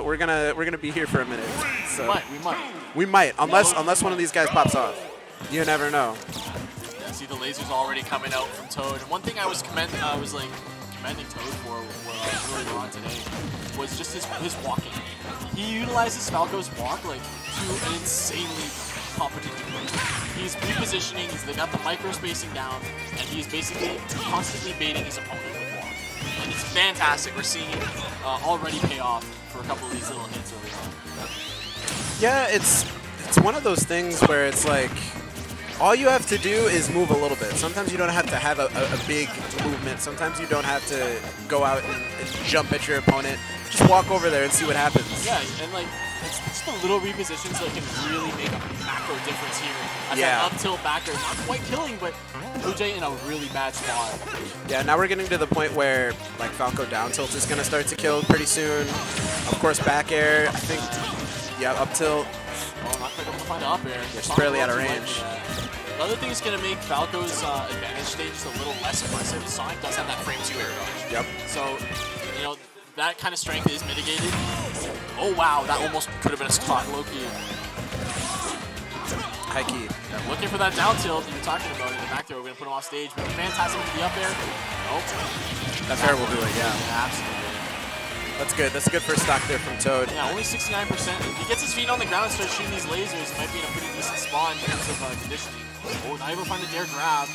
what? We're gonna be here for a minute. So We might. unless one of these guys pops off. You never know. Yeah, see the lasers already coming out from Toad. And one thing I was commending Toad for earlier on today was just his walking. He utilizes Falco's walk like to an insanely competent degree. He's repositioning. They got the micro spacing down, and he's basically constantly baiting his opponent with walk. And it's fantastic. We're seeing it already pay off for a couple of these little hits early on. Yeah, it's one of those things where it's like all you have to do is move a little bit. Sometimes you don't have to have a big movement. Sometimes you don't have to go out and jump at your opponent. Just walk over there and see what happens. Yeah, and like it's just the little repositions that can really make a macro difference here. At that up tilt backer, not quite killing, but BlueJay in a really bad spot. Yeah, now we're getting to the point where like Falco down tilt is gonna start to kill pretty soon. Of course, back air. I think up tilt. Oh, not quite able to find the up air. Just barely out of range. The other thing that's going to make Falco's advantage stage just a little less impressive is Sonic does have that frame 2 air dodge. Yep. So, you know, that kind of strength is mitigated. Oh, wow. That almost could have been a stock low-key. High key. Yeah, looking for that down tilt you were talking about in the back there. We're going to put him off stage. But fantastic with the up air. Nope. That fair will do it, yeah. Absolutely. That's good. That's a good first stock there from Toad. Yeah, only 69%. If he gets his feet on the ground and starts shooting these lasers, he might be in a pretty decent spot in terms of conditioning. Oh, not able to find the dare grab.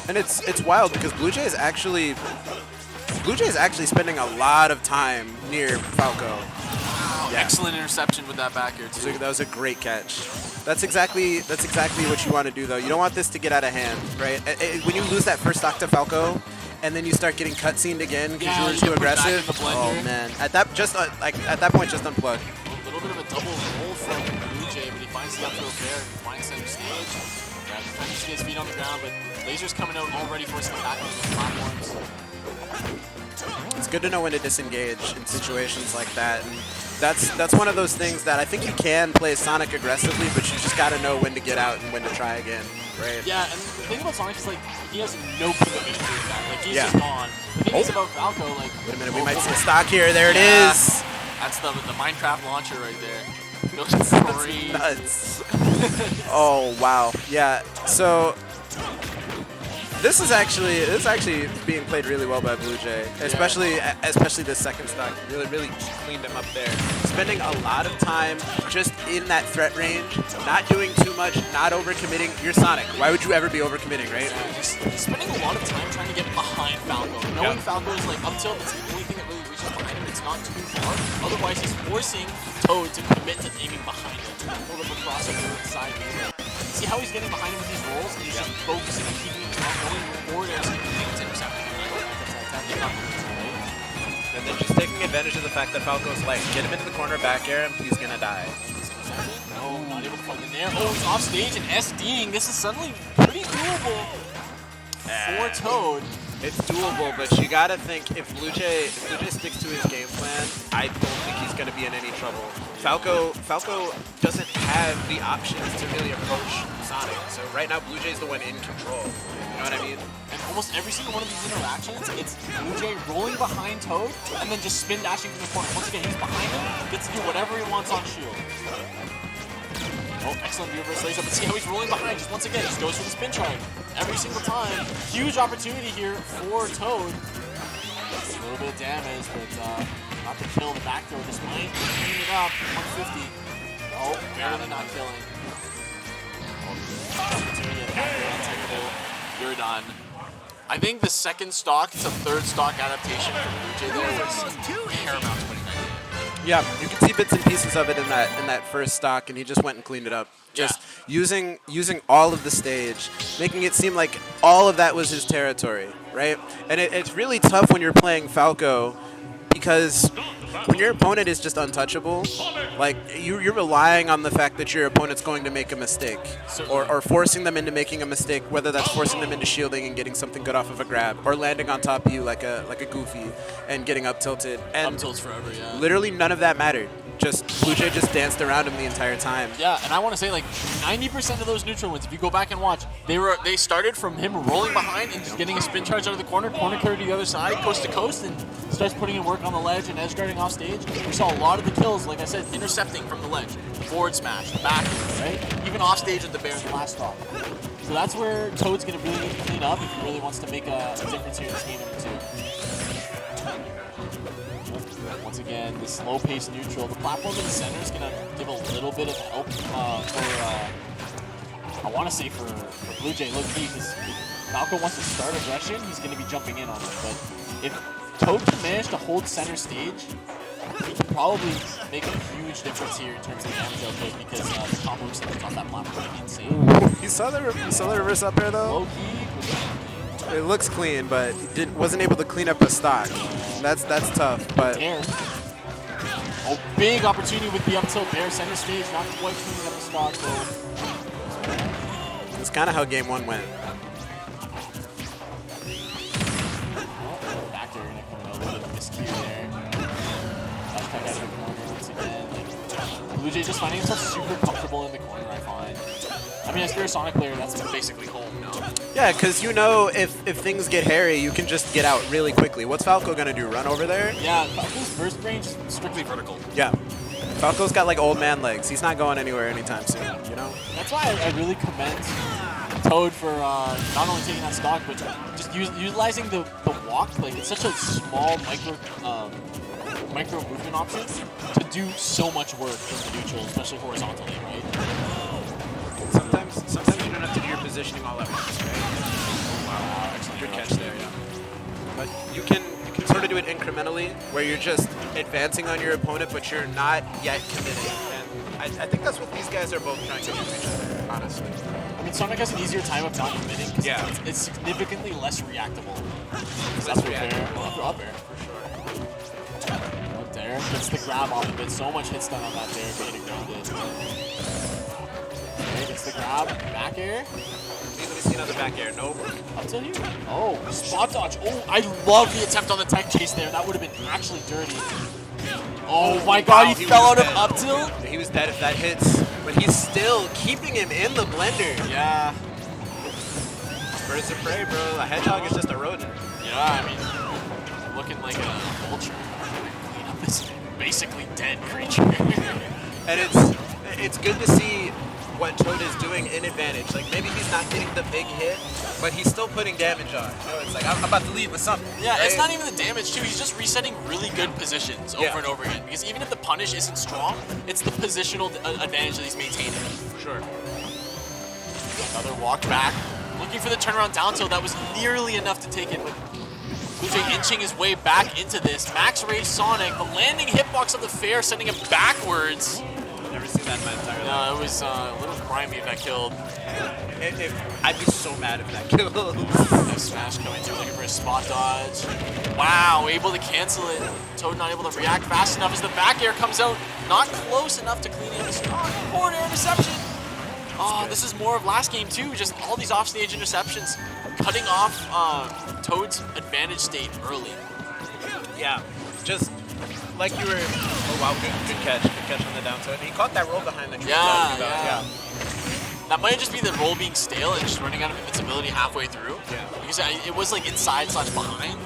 And it's wild because BlueJay is actually spending a lot of time near Falco. Wow, excellent interception with that back air too. That was a great catch. That's exactly what you want to do though. You don't want this to get out of hand, right? When you lose that first stock to Falco, and then you start getting cutscened again because you were too aggressive. Oh man! At that point, just unplug. A little bit of a double roll from BlueJay, but he finds the up throw fair, finds center stage. Defenders get his feet on the ground, but lasers coming out already forcing the back on the platforms. It's good to know when to disengage in situations like that. And that's one of those things that I think you can play Sonic aggressively, but you just got to know when to get out and when to try again, right? Yeah, and the thing about Sonic is like he has no commitment to doing that. Like he's just gone. The thing is about Falco, like wait a minute, we might see a stock here. There it is. That's the Minecraft launcher right there. Goes crazy. Nuts. Oh wow, yeah. So this is actually being played really well by BlueJay, especially the second stock. Really cleaned him up there. Spending a lot of time just in that threat range, not doing too much, not overcommitting. You're Sonic. Why would you ever be overcommitting, right? Yeah, just spending a lot of time trying to get behind Falco. Knowing Falco is like up tilt, it's the only thing that really reaches behind him. It's not too far. Otherwise, he's forcing Toad to commit to aiming behind him. A little bit of a crossover to the side. See how he's getting behind him with these rolls, and he's just focusing and keeping it going forward as it's intercepting. And then just taking advantage of the fact that Falco's light. Get him into the corner back air, and he's gonna die. No, not able to find the nair. Oh, he's off stage and SDing. This is suddenly pretty doable for Toad. It's doable, but you gotta think if BlueJay sticks to his game plan, I don't think he's gonna be in any trouble. Falco doesn't have the options to really approach Sonic, so right now BlueJay's the one in control. You know what I mean? And almost every single one of these interactions, it's BlueJay rolling behind Toad and then just spin dashing from the corner. Once again, he's behind him, gets to do whatever he wants on shield. Oh, excellent reverse laser, but see how he's rolling behind. Just once again, just goes for the spin charge every single time. Huge opportunity here for Toad. A little bit of damage, but not to kill the back throw. This might clean it up. 150. No, barely not killing. Opportunity at back throw. You're done. I think the second stock to third stock adaptation from BlueJay there was paramount to winning that game. Yeah, you can see bits and pieces of it in that first stock, and he just went and cleaned it up. Just using all of the stage, making it seem like all of that was his territory, right? And it's really tough when you're playing Falco because when your opponent is just untouchable, like you're relying on the fact that your opponent's going to make a mistake or forcing them into making a mistake, whether that's forcing them into shielding and getting something good off of a grab or landing on top of you like a goofy and getting up tilted. And up tilts forever, yeah. Literally none of that mattered. BlueJay just danced around him the entire time. Yeah, and I want to say like 90% of those neutral wins, if you go back and watch, they started from him rolling behind and just getting a spin charge out of the corner carry to the other side, coast to coast, and starts putting in work on the ledge and edge guarding off stage. We saw a lot of the kills, like I said, intercepting from the ledge, the forward smash, the back, right? Even off stage with the bear in the last stop. So that's where Toad's going to really need to clean up if he really wants to make a difference here in this game number 2. Once again, this slow-paced neutral. The platform in the center is going to give a little bit of help I want to say for BlueJay, low key, because if Falco wants to start aggression, he's going to be jumping in on it. But if Toad can manage to hold center stage, he can probably make a huge difference here in terms of the damage output because the combo systems on that platform is insane. You saw the reverse up air though? Low key. It looks clean, but wasn't able to clean up a stock. That's tough. But oh, big opportunity with the up tilt there, center stage, not quite cleaning up the stock though. It's kind of how game 1 went. Back there, gonna come in a little bit of miscue there. Back out of the corner once again. BlueJay just finding himself super comfortable in the corner, I find. I mean, as for a Sonic player, that's basically home now. Yeah, because you know if things get hairy, you can just get out really quickly. What's Falco going to do, run over there? Yeah, Falco's burst range is strictly vertical. Yeah. Falco's got like old man legs. He's not going anywhere anytime soon, you know? That's why I really commend Toad for not only taking that stock, but just utilizing the walk. Like, it's such a small micro movement option to do so much work in the neutral, especially horizontally, right? Sometimes you don't have to do your positioning all at once, right? Wow, excellent. Good catch there, yeah. But you can sort of do it incrementally, where you're just advancing on your opponent, but you're not yet committing. And I think that's what these guys are both trying to do to each other, honestly. I mean, Sonic has an easier time of not committing because it's significantly less reactable. That's for fair. Up air, for sure. Up there, gets the grab off of it. So much hit stun on that there, getting grounded. Okay, gets the grab, back air. Let me see another back air. Nope. Up to you. Oh, spot dodge. Oh, I love the attempt on the tech chase there. That would have been actually dirty. Oh my god, he fell out of up tilt? He was dead if that hits. But he's still keeping him in the blender. Yeah. Birds of prey, bro. A hedgehog is just a rodent. Yeah, I mean, looking like a vulture. Clean up this basically dead creature. And it's good to see what Toad is doing in advantage. Like, maybe he's not getting the big hit, but he's still putting damage on. You know, it's like, I'm about to lead with something. Yeah, right? It's not even the damage, too. He's just resetting really good positions over and over again. Because even if the punish isn't strong, it's the positional advantage that he's maintaining. For sure. Another walk back. Looking for the turnaround down tilt. That was nearly enough to take it, but BlueJay inching his way back into this. Max Rage Sonic, the landing hitbox of the fair, sending him backwards. Never seen that in my entire life. No, it was a little grimy if that killed. I'd be so mad if that killed. Nice smash coming through, looking for a spot dodge. Wow, able to cancel it. Toad not able to react fast enough as the back air comes out. Not close enough to clean up the strong forward air interception. Oh, this is more of last game too. Just all these offstage interceptions, cutting off Toad's advantage state early. Yeah, just like you were. Oh wow, good catch on the down tilt. He caught that roll behind that you were talking about. Yeah. That might just be the roll being stale and just running out of invincibility halfway through. Yeah. Because it was like inside/behind.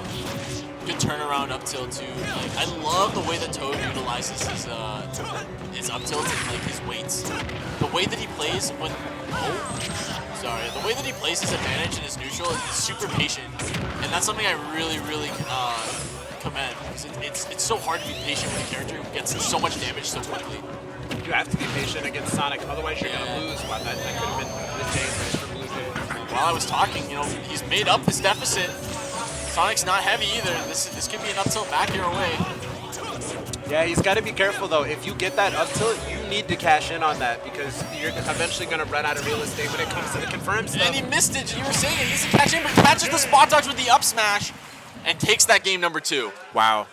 Good turnaround up tilt too. Like, I love the way that Toad utilizes his up tilt and like his weights. The way that he plays when the way that he plays his advantage and his neutral is super patient, and that's something I really commend. Because it's so hard to be patient with a character who gets so much damage so quickly. You have to be patient against Sonic, otherwise you're gonna lose. Wow, that could have been the dangerous for BlueJay. While I was talking, he's made up this deficit. Sonic's not heavy either. This could be an up tilt back here away. Yeah, he's got to be careful though. If you get that up tilt, you need to cash in on that because you're eventually going to run out of real estate when it comes to the confirmed stuff. And he missed it. You were saying it. He's a catch in, but catches the spot dodge with the up smash and takes that game number 2. Wow.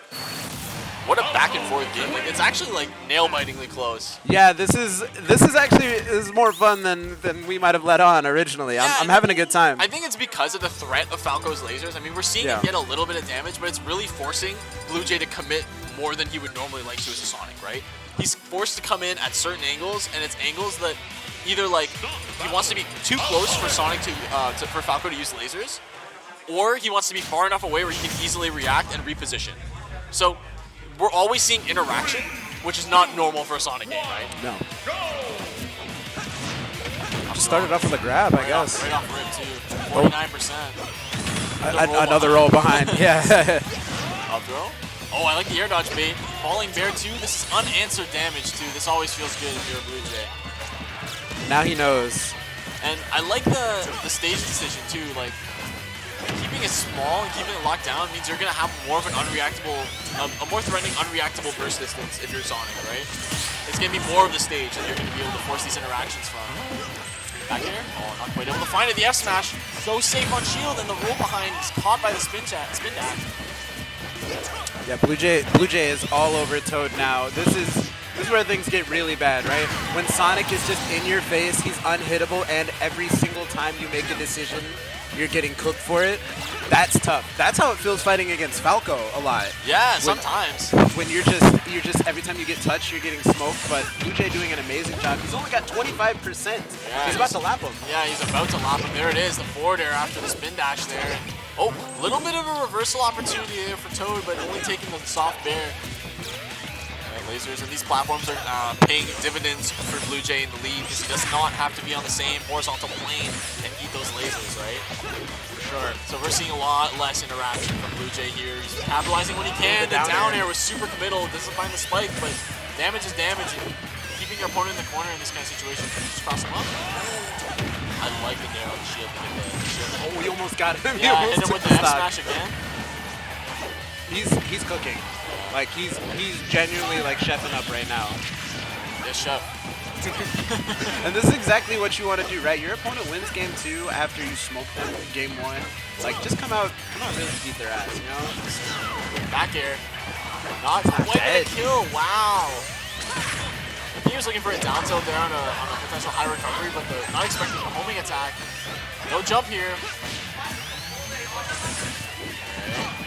What a back and forth game. Like, it's actually like nail-bitingly close. Yeah, this is more fun than we might have let on originally. Yeah, I'm having a good time. I think it's because of the threat of Falco's lasers. I mean, we're seeing him get a little bit of damage, but it's really forcing BlueJay to commit more than he would normally like to as a Sonic, right? He's forced to come in at certain angles, and it's angles that either like he wants to be too close for Sonic for Falco to use lasers, or he wants to be far enough away where he can easily react and reposition. So we're always seeing interaction, which is not normal for a Sonic game, right? No. Just started off with a grab, I guess. Right off rip too. 49%. Another roll behind. Yeah. Up throw. Oh, I like the air dodge bait. Falling bear too. This is unanswered damage too. This always feels good if you're a BlueJay. Now he knows. And I like the stage decision too. Like keeping it small and keeping it locked down means you're gonna have more of an unreactable, a more threatening unreactable burst distance if you're Sonic, right? It's gonna be more of the stage that you're gonna be able to force these interactions from. Back there. Oh, not quite able to find it. The F smash. So safe on shield, and the roll behind is caught by the spin dash. Yeah, BlueJay is all over Toad now. This is where things get really bad, right? When Sonic is just in your face, he's unhittable, and every single time you make a decision, you're getting cooked for it. That's tough. That's how it feels fighting against Falco a lot. Yeah, sometimes. When you're just every time you get touched, you're getting smoked. But BlueJay doing an amazing job. He's only got 25%. Yeah, he's about to lap him. Yeah, he's about to lap him. There it is, the forward air after the spin dash there. Oh, a little bit of a reversal opportunity there for Toad, but only taking the soft bear. Lasers, and these platforms are paying dividends for BlueJay in the lead because he does not have to be on the same horizontal plane and eat those lasers, right? For sure. So we're seeing a lot less interaction from BlueJay here. He's capitalizing when he can. The down air was super committal. Doesn't find the spike, but damage is damage. And keeping your opponent in the corner in this kind of situation, just cross him up. I like the nair on the shield. Oh, we almost got him. Yeah, hit him with the F smash again. He's cooking. Like he's genuinely like chefing up right now. Yes, chef. And this is exactly what you want to do, right? Your opponent wins game 2 after you smoke them in game 1. Like just come out really beat their ass, you know? Back air. Not quite a kill. Wow. He was looking for a down tilt there on a potential high recovery, but not expecting the homing attack. No jump here.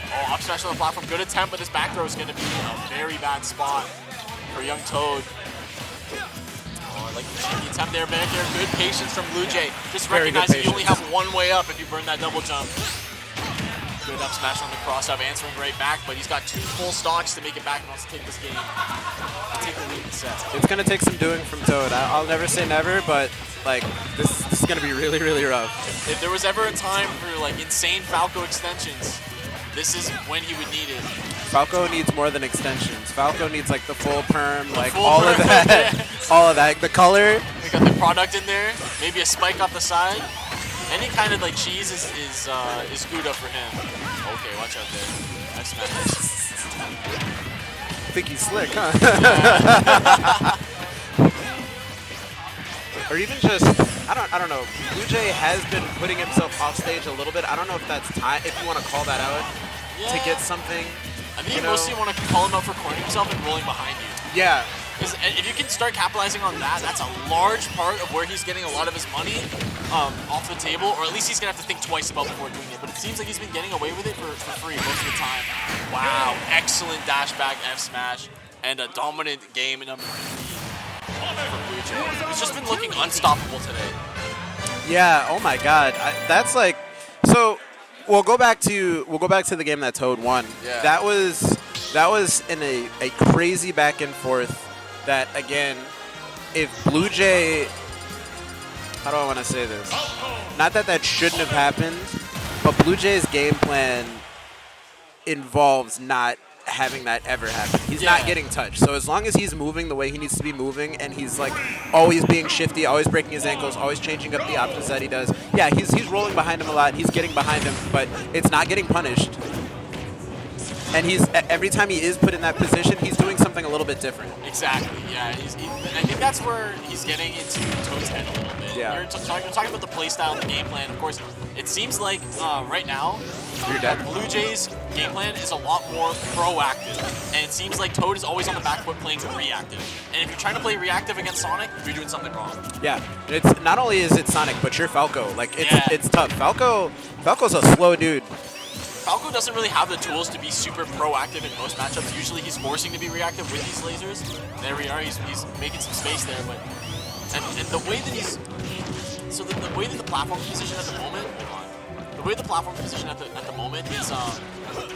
Oh, up smash on the platform. Good attempt, but this back throw is going to be a very bad spot for young Toad. Oh, I like the cheeky attempt there, back there. Good patience from BlueJay. Just recognizing you only have one way up if you burn that double jump. Good up smash on the cross up, answering right back, but he's got 2 full stocks to make it back and wants to take this game. I'll take the lead in the set. It's going to take some doing from Toad. I'll never say never, but like this is going to be really, really rough. If there was ever a time for like insane Falco extensions, this is when he would need it. Falco needs more than extensions. Falco needs like the full perm, like full all perm, of that, yeah. all of that. The color. We got the product in there, maybe a spike off the side. Any kind of like cheese is good up for him. Okay, watch out there. That's nice. I think he's slick, huh? Yeah. Or even just, I don't know. BlueJay has been putting himself off stage a little bit. I don't know if that's time, if you want to call that out, to get something. I think you mostly want to call him out for cornering himself and rolling behind you. Yeah. If you can start capitalizing on that, that's a large part of where he's getting a lot of his money off the table, or at least he's going to have to think twice about before doing it. But it seems like he's been getting away with it for free most of the time. Wow, excellent dash back F smash, and a dominant game number 3 for BlueJay. He's just been looking unstoppable today. Yeah, oh my god. That's like, so we'll go back to the game that Toad won. Yeah. That was in a crazy back and forth that, again, if BlueJay, how do I want to say this? Not that shouldn't have happened, but BlueJay's game plan involves not having that ever happen. He's not getting touched. So as long as he's moving the way he needs to be moving, and he's like always being shifty, always breaking his ankles, always changing up the options that he does. Yeah, he's rolling behind him a lot. He's getting behind him, but it's not getting punished. And every time he is put in that position, he's doing something a little bit different. Exactly. Yeah. I think that's where he's getting into Toad's head a little bit. Yeah. You're talking about the play style and the game plan. Of course, it seems like right now, BlueJay's game plan is a lot more proactive, and it seems like Toad is always on the back foot playing reactive. And if you're trying to play reactive against Sonic, you're doing something wrong. Yeah, it's not only is it Sonic, but you're Falco. Like it's tough. Falco's a slow dude. Falco doesn't really have the tools to be super proactive in most matchups. Usually he's forcing to be reactive with these lasers. There we are, he's making some space there, but and the way that he's so the way that the platform position at the moment, the way the platform position at the moment is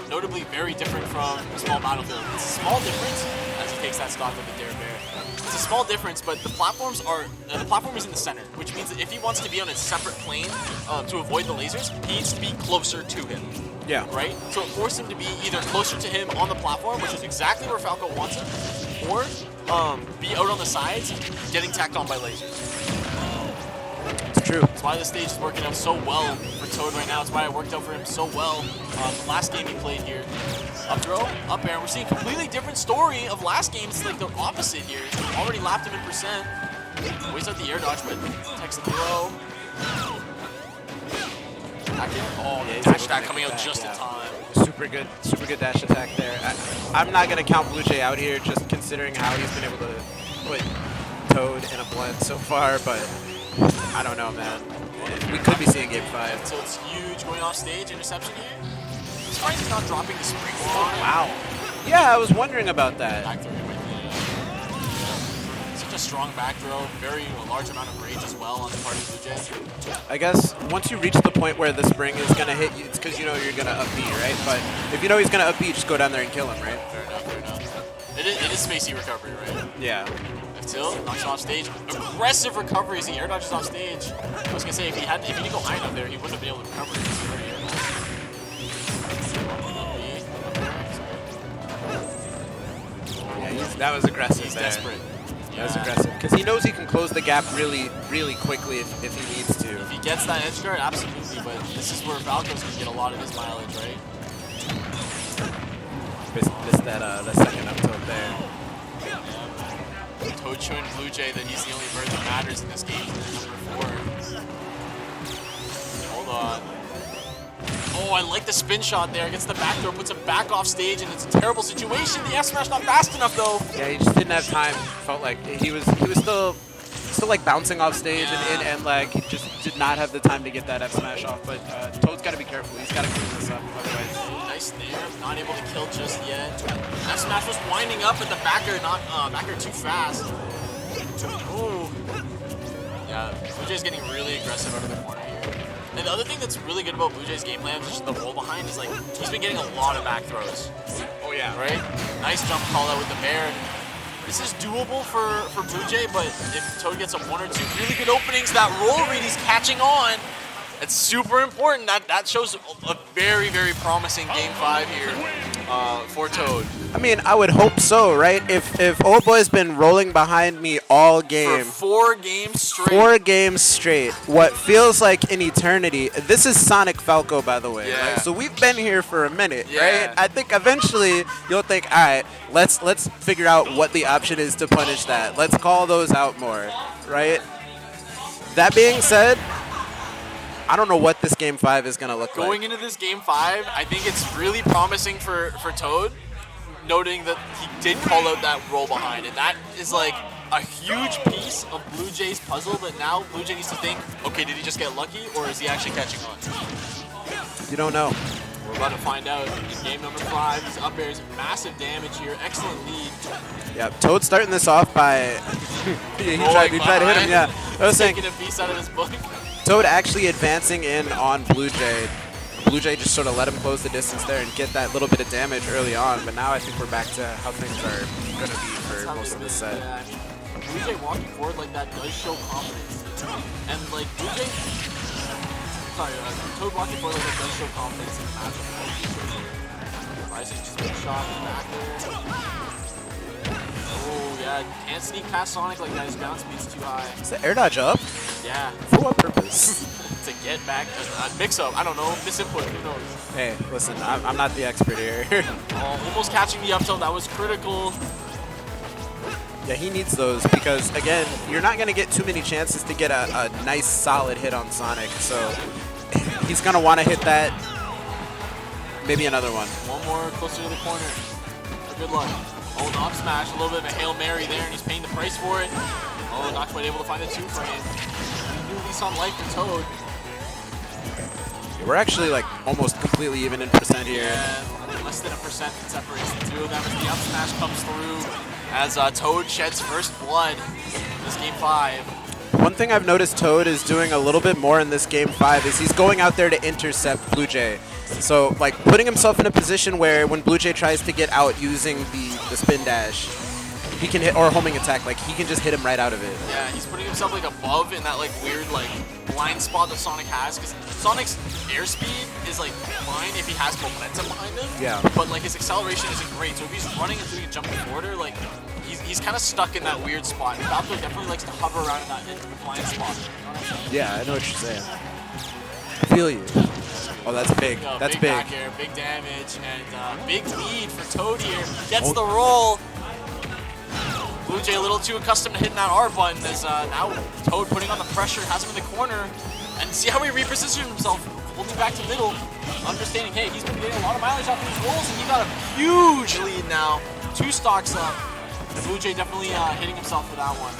notably very different from Small Battlefield. It's a small difference as he takes that stock with the Dare Bear. It's a small difference, but the platform is in the center, which means that if he wants to be on a separate plane to avoid the lasers, he needs to be closer to him. Yeah. Right? So it forced him to be either closer to him on the platform, which is exactly where Falco wants him, or be out on the sides, getting tacked on by lasers. It's true. That's why the stage is working out so well for Toad right now. It's why it worked out for him so well the last game he played here. Up throw, up air. We're seeing a completely different story of last game. It's like the opposite here. Already lapped him in percent. Waits out the air dodge, but takes the throw. Back in. Oh, Yeah, dash attack coming out just in time. Super good dash attack there. I'm not gonna count BlueJay out here, just considering how he's been able to put Toad in a blend so far, but I don't know, man. We could be seeing Game 5. So it's huge going off stage, interception here. I'm surprised he's not dropping the spring on. Wow. Yeah, I was wondering about that. Back throw with such a strong back throw, very large amount of rage as well on the part of BlueJay. I guess once you reach the point where the spring is gonna hit you, it's because you know you're gonna up B, right? But if you know he's gonna up B, just go down there and kill him, right? Fair enough, fair enough. It is spacey recovery, right? Yeah. F-tilt, knocks him off stage. Aggressive recovery as he air dodges off stage. I was gonna say if he didn't go high enough there, he wouldn't have been able to recover it. Yeah, that was aggressive. He's there. desperate. That was aggressive because he knows he can close the gap really quickly if he needs to. If he gets that edge guard, absolutely. But this is where Falco's gonna get a lot of his mileage, right? Missed that second up tilt there. Toad showing BlueJay that he's the only bird that matters in this game. Number 4. Hold on. Oh, I like the spin shot there. Gets the back throw, puts him back off stage, and it's a terrible situation. The F smash not fast enough though. Yeah, he just didn't have time. Felt like he was still like bouncing off stage and like he just did not have the time to get that F smash off. But Toad's got to be careful. He's got to clean this up, otherwise. Nice there. Not able to kill just yet. F smash was winding up, but the backer backer too fast. Ooh. Yeah, BlueJay's getting really aggressive out of the corner here. And the other thing that's really good about BlueJay's game plan, just the roll behind, is like he's been getting a lot of back throws. Oh yeah. Right? Nice jump call out with the bear. This is doable for BlueJay, but if Toad gets a 1 or 2 really good openings, that roll read he's catching on. It's super important. That shows a very, very promising Game 5 here for Toad. I mean, I would hope so, right? If Old Boy's been rolling behind me all game. For 4 games straight. 4 games straight. What feels like an eternity. This is Sonic Falco, by the way. Yeah. Right? So we've been here for a minute, Yeah. right? I think eventually you'll think, all right, let's figure out what the option is to punish that. Let's call those out more, right? That being said, I don't know what this Game 5 is going to look like. Going into this Game 5, I think it's really promising for Toad, noting that he did call out that roll behind, and that is like a huge piece of BlueJay's puzzle, but now BlueJay needs to think, okay, did he just get lucky, or is he actually catching on? You don't know. We're about to find out in game number 5. These up airs, massive damage here, excellent lead. Yeah, Toad starting this off by... he tried to hit him, yeah. I was saying, taking a piece out of his book. Toad actually advancing in on BlueJay. BlueJay just sort of let him close the distance there and get that little bit of damage early on, but now I think we're back to how things are going to be for most of the set. Yeah, I mean, BlueJay walking forward like that does show confidence. And like BlueJay, Toad walking forward like that does show confidence in the matchup. Rising just a shot in the back there. Oh yeah, can't sneak past Sonic like that. His bounce speed's too high. Is the air dodge up? Yeah. For what purpose? To get back, mix up, I don't know, misinput, who knows. Hey, listen, I'm not the expert here. Almost catching the up tilt, that was critical. Yeah, he needs those because, again, you're not going to get too many chances to get a nice, solid hit on Sonic. So he's going to want to hit that. Maybe another one. One more closer to the corner. For good luck. Oh, an up smash, a little bit of a Hail Mary there, and he's paying the price for it. Oh, not quite able to find a 2 frame. New lease on life for Toad. We're actually like almost completely even in percent here. Yeah, less than 1% separates the two of them as the up smash comes through as Toad sheds first blood in this game 5. One thing I've noticed Toad is doing a little bit more in this game 5 is he's going out there to intercept BlueJay. So like putting himself in a position where when BlueJay tries to get out using the spin dash, he can hit, or homing attack, like he can just hit him right out of it. Yeah, he's putting himself like above in that like weird like blind spot that Sonic has, because Sonic's airspeed is like fine if he has momentum behind him. Yeah. But like his acceleration isn't great, so if he's running and doing a jumping forwarder, like he's kind of stuck in that weird spot. Falco definitely likes to hover around in that blind spot. You know what I'm saying? Yeah, I know what you're saying. I feel you. Oh, that's big. That's big. Back air, big damage, and big lead for Toad here. Gets the roll. BlueJay a little too accustomed to hitting that R button as now Toad putting on the pressure, has him in the corner, and see how he repositions himself, holding back to middle, understanding, hey, he's been getting a lot of mileage off of these rolls, and he got a huge lead now. 2 stocks up. BlueJay definitely hitting himself for that one.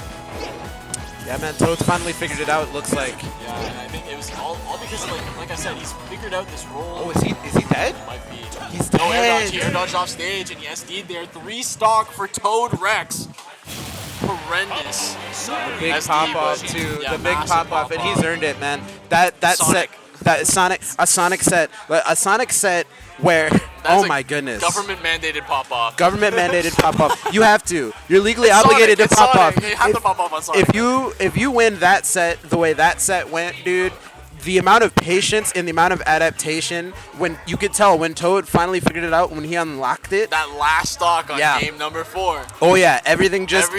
Yeah, man, Toad's finally figured it out, it looks like. Yeah, and I think it was all because, like I said, he's figured out this roll. Oh, is he dead? Might be. He's no air dead. dodge, he air dodged off stage, and he SD'd there. 3 stock for Toad Rex. Horrendous. The big SD, pop off but- too. yeah, The big massive pop off, and pop-off. he's earned it, man. That Sonic. set, that a Sonic set where That's oh a my goodness. Government mandated pop off. Government mandated pop off. You have to. You're legally obligated to It's pop Sonic. off. You have to pop off on Sonic. If you win that set the way that set went, dude, the amount of patience and the amount of adaptation, when you could tell when Toad finally figured it out when he unlocked it. that last stock on Yeah. game number 4. Oh yeah, everything just Everything